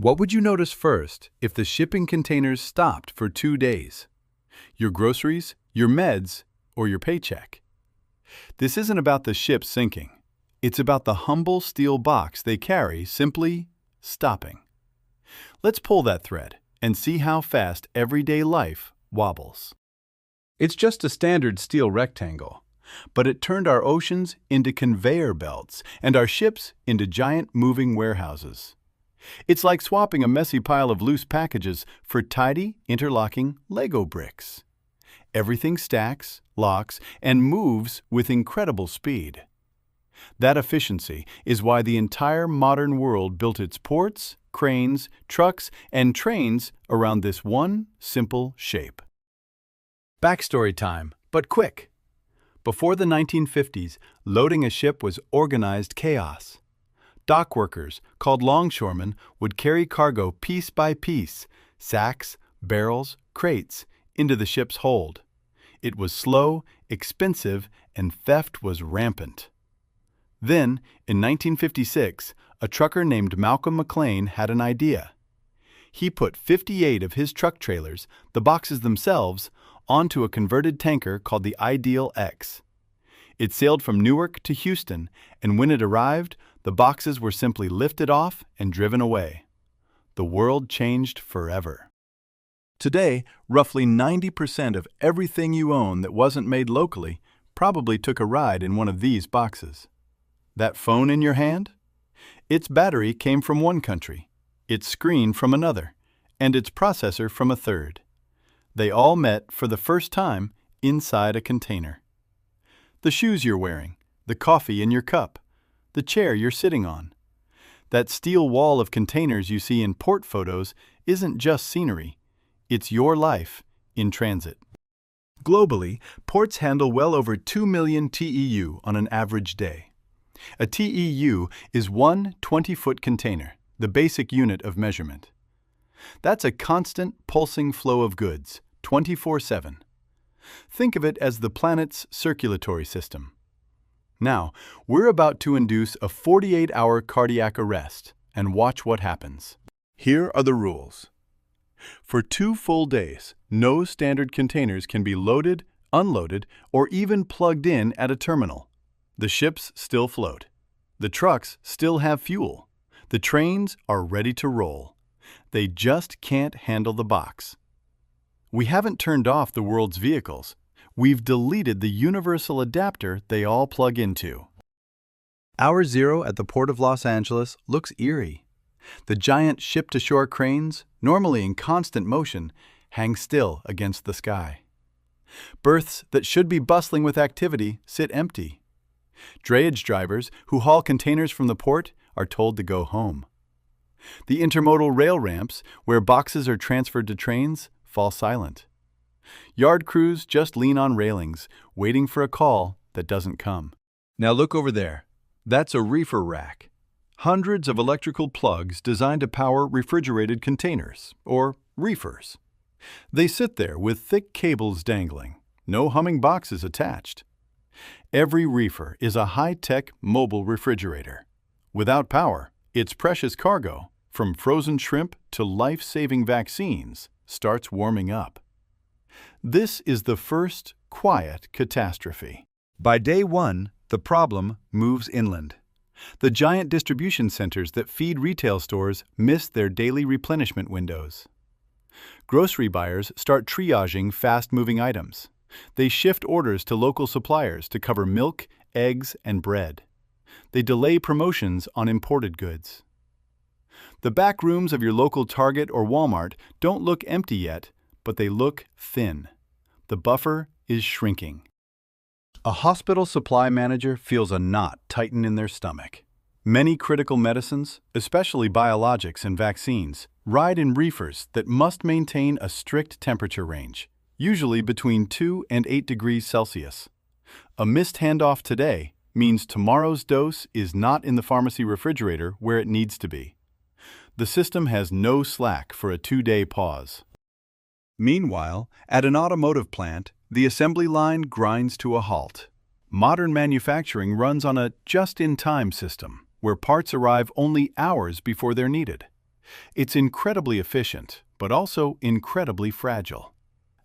What would you notice first if the shipping containers stopped for 2 days? Your groceries, your meds, or your paycheck? This isn't about the ship sinking. It's about the humble steel box they carry simply stopping. Let's pull that thread and see how fast everyday life wobbles. It's just a standard steel rectangle, but it turned our oceans into conveyor belts and our ships into giant moving warehouses. It's like swapping a messy pile of loose packages for tidy, interlocking Lego bricks. Everything stacks, locks, and moves with incredible speed. That efficiency is why the entire modern world built its ports, cranes, trucks, and trains around this one simple shape. Backstory time, but quick. Before the 1950s, loading a ship was organized chaos. Dock workers, called longshoremen, would carry cargo piece by piece, sacks, barrels, crates, into the ship's hold. It was slow, expensive, and theft was rampant. Then, in 1956, a trucker named Malcolm McLean had an idea. He put 58 of his truck trailers, the boxes themselves, onto a converted tanker called the Ideal X. It sailed from Newark to Houston, and when it arrived, the boxes were simply lifted off and driven away. The world changed forever. Today, roughly 90% of everything you own that wasn't made locally probably took a ride in one of these boxes. That phone in your hand? Its battery came from one country, its screen from another, and its processor from a third. They all met for the first time inside a container. The shoes you're wearing, the coffee in your cup, the chair you're sitting on. That steel wall of containers you see in port photos isn't just scenery. It's your life in transit. Globally, ports handle well over 2 million TEU on an average day. A TEU is one 20-foot container, the basic unit of measurement. That's a constant, pulsing flow of goods, 24/7. Think of it as the planet's circulatory system. Now, we're about to induce a 48-hour cardiac arrest, and watch what happens. Here are the rules. For 2 full days, no standard containers can be loaded, unloaded, or even plugged in at a terminal. The ships still float. The trucks still have fuel. The trains are ready to roll. They just can't handle the box. We haven't turned off the world's vehicles. We've deleted the universal adapter they all plug into. Hour zero at the Port of Los Angeles looks eerie. The giant ship-to-shore cranes, normally in constant motion, hang still against the sky. Berths that should be bustling with activity sit empty. Drayage drivers who haul containers from the port are told to go home. The intermodal rail ramps, where boxes are transferred to trains, fall silent. Yard crews just lean on railings, waiting for a call that doesn't come. Now look over there. That's a reefer rack. Hundreds of electrical plugs designed to power refrigerated containers, or reefers. They sit there with thick cables dangling, no humming boxes attached. Every reefer is a high-tech mobile refrigerator. Without power, its precious cargo, from frozen shrimp to life-saving vaccines, starts warming up. This is the first quiet catastrophe. By day one, the problem moves inland. The giant distribution centers that feed retail stores miss their daily replenishment windows. Grocery buyers start triaging fast-moving items. They shift orders to local suppliers to cover milk, eggs, and bread. They delay promotions on imported goods. The back rooms of your local Target or Walmart don't look empty yet, but they look thin. The buffer is shrinking. A hospital supply manager feels a knot tighten in their stomach. Many critical medicines, especially biologics and vaccines, ride in reefers that must maintain a strict temperature range, usually between 2 and 8 degrees Celsius. A missed handoff today means tomorrow's dose is not in the pharmacy refrigerator where it needs to be. The system has no slack for a 2-day pause. Meanwhile, at an automotive plant, the assembly line grinds to a halt. Modern manufacturing runs on a just-in-time system, where parts arrive only hours before they're needed. It's incredibly efficient, but also incredibly fragile.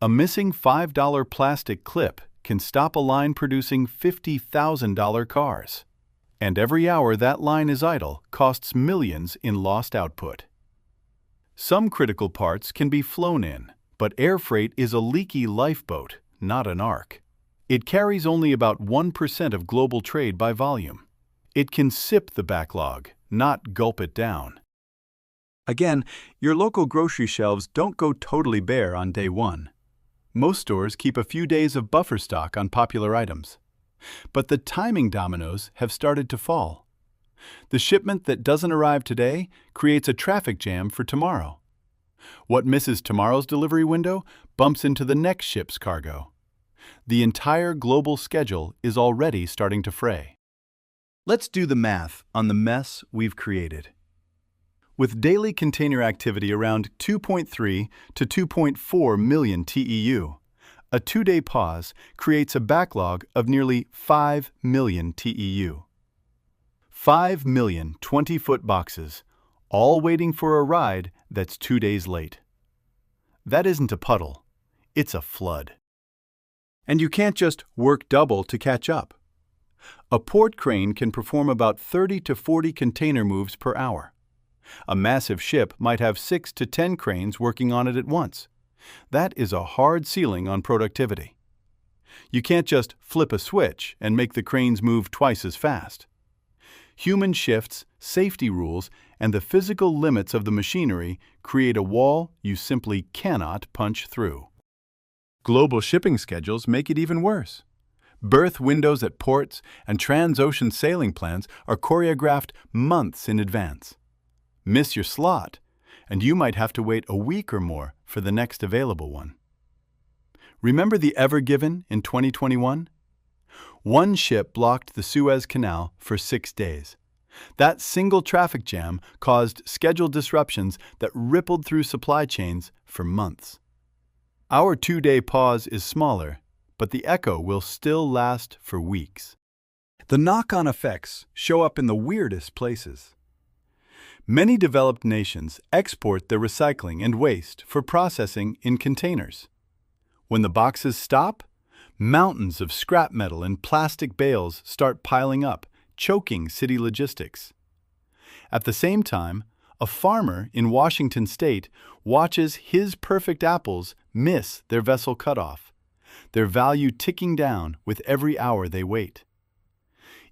A missing $5 plastic clip can stop a line producing $50,000 cars. And every hour that line is idle costs millions in lost output. Some critical parts can be flown in, but air freight is a leaky lifeboat, not an ark. It carries only about 1% of global trade by volume. It can sip the backlog, not gulp it down. Again, your local grocery shelves don't go totally bare on day one. Most stores keep a few days of buffer stock on popular items. But the timing dominoes have started to fall. The shipment that doesn't arrive today creates a traffic jam for tomorrow. What misses tomorrow's delivery window bumps into the next ship's cargo. The entire global schedule is already starting to fray. Let's do the math on the mess we've created. With daily container activity around 2.3 to 2.4 million TEU, a 2-day pause creates a backlog of nearly 5 million TEU. 5 million 20-foot boxes, all waiting for a ride that's 2 days late. That isn't a puddle, it's a flood. And you can't just work double to catch up. A port crane can perform about 30 to 40 container moves per hour. A massive ship might have 6 to 10 cranes working on it at once. That is a hard ceiling on productivity. You can't just flip a switch and make the cranes move twice as fast. Human shifts, safety rules, and the physical limits of the machinery create a wall you simply cannot punch through. Global shipping schedules make it even worse. Berth windows at ports and trans-ocean sailing plans are choreographed months in advance. Miss your slot, and you might have to wait a week or more for the next available one. Remember the Ever Given in 2021? One ship blocked the Suez Canal for 6 days. That single traffic jam caused schedule disruptions that rippled through supply chains for months. Our 2-day pause is smaller, but the echo will still last for weeks. The knock-on effects show up in the weirdest places. Many developed nations export their recycling and waste for processing in containers. When the boxes stop, mountains of scrap metal and plastic bales start piling up, choking city logistics. At the same time, a farmer in Washington state watches his perfect apples miss their vessel cutoff, their value ticking down with every hour they wait.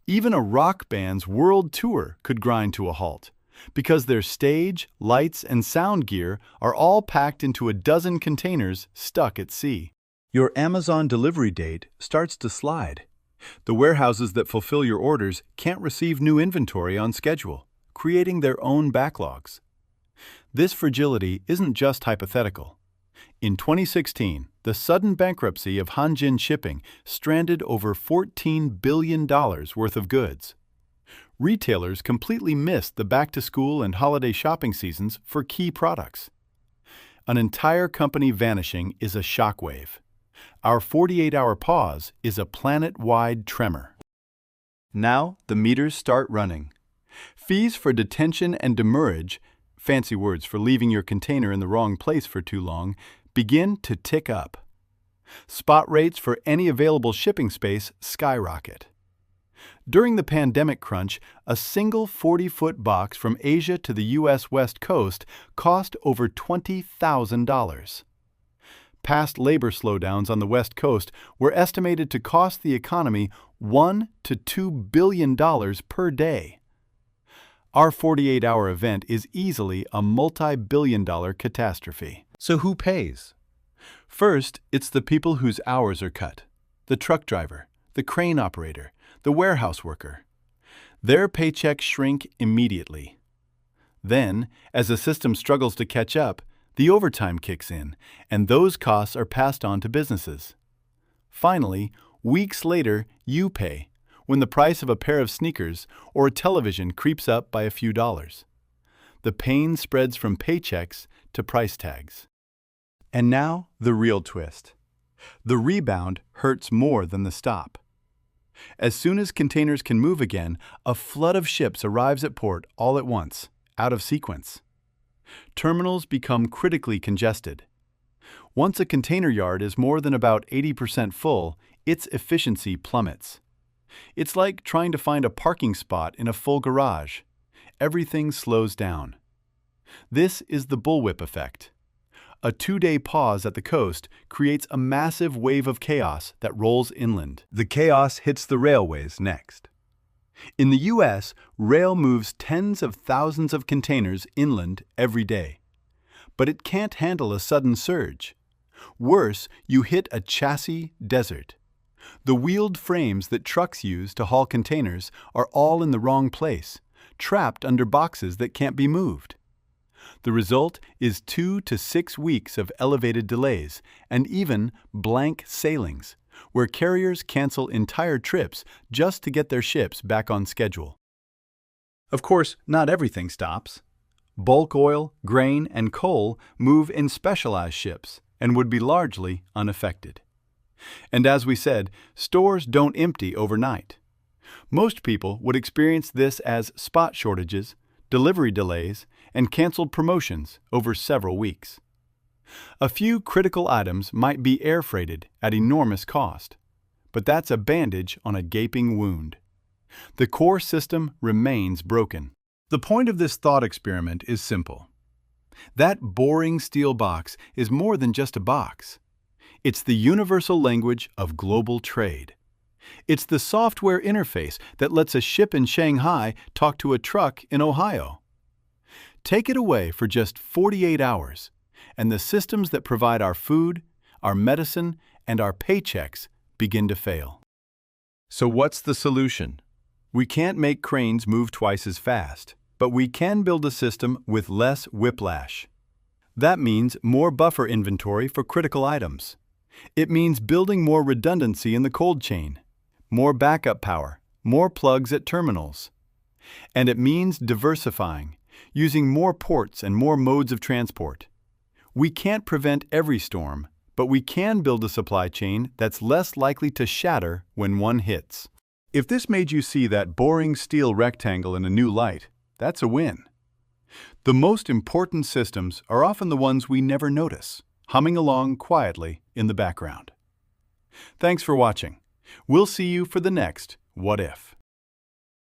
Even a rock band's world tour could grind to a halt, because their stage, lights, and sound gear are all packed into a dozen containers stuck at sea. Your Amazon delivery date starts to slide. The warehouses that fulfill your orders can't receive new inventory on schedule, creating their own backlogs. This fragility isn't just hypothetical. In 2016, the sudden bankruptcy of Hanjin Shipping stranded over $14 billion worth of goods. Retailers completely missed the back-to-school and holiday shopping seasons for key products. An entire company vanishing is a shockwave. Our 48-hour pause is a planet-wide tremor. Now the meters start running. Fees for detention and demurrage, fancy words for leaving your container in the wrong place for too long, begin to tick up. Spot rates for any available shipping space skyrocket. During the pandemic crunch, a single 40-foot box from Asia to the U.S. West Coast cost over $20,000. Past labor slowdowns on the West Coast were estimated to cost the economy $1 to $2 billion per day. Our 48-hour event is easily a multi-billion-dollar catastrophe. So who pays? First, it's the people whose hours are cut. The truck driver, the crane operator, the warehouse worker. Their paychecks shrink immediately. Then, as the system struggles to catch up, the overtime kicks in, and those costs are passed on to businesses. Finally, weeks later, you pay, when the price of a pair of sneakers or a television creeps up by a few dollars. The pain spreads from paychecks to price tags. And now, the real twist. The rebound hurts more than the stop. As soon as containers can move again, a flood of ships arrives at port all at once, out of sequence. Terminals become critically congested. Once a container yard is more than about 80% full, its efficiency plummets. It's like trying to find a parking spot in a full garage. Everything slows down. This is the bullwhip effect. A 2-day pause at the coast creates a massive wave of chaos that rolls inland. The chaos hits the railways next. In the U.S., rail moves tens of thousands of containers inland every day. But it can't handle a sudden surge. Worse, you hit a chassis desert. The wheeled frames that trucks use to haul containers are all in the wrong place, trapped under boxes that can't be moved. The result is 2 to 6 weeks of elevated delays and even blank sailings, where carriers cancel entire trips just to get their ships back on schedule. Of course, not everything stops. Bulk oil, grain, and coal move in specialized ships and would be largely unaffected. And as we said, stores don't empty overnight. Most people would experience this as spot shortages, delivery delays, and canceled promotions over several weeks. A few critical items might be air freighted at enormous cost, but that's a bandage on a gaping wound. The core system remains broken. The point of this thought experiment is simple. That boring steel box is more than just a box. It's the universal language of global trade. It's the software interface that lets a ship in Shanghai talk to a truck in Ohio. Take it away for just 48 hours, and the systems that provide our food, our medicine, and our paychecks begin to fail. So what's the solution? We can't make cranes move twice as fast, but we can build a system with less whiplash. That means more buffer inventory for critical items. It means building more redundancy in the cold chain, more backup power, more plugs at terminals. And it means diversifying, using more ports and more modes of transport. We can't prevent every storm, but we can build a supply chain that's less likely to shatter when one hits. If this made you see that boring steel rectangle in a new light, that's a win. The most important systems are often the ones we never notice, humming along quietly in the background. Thanks for watching. We'll see you for the next What If?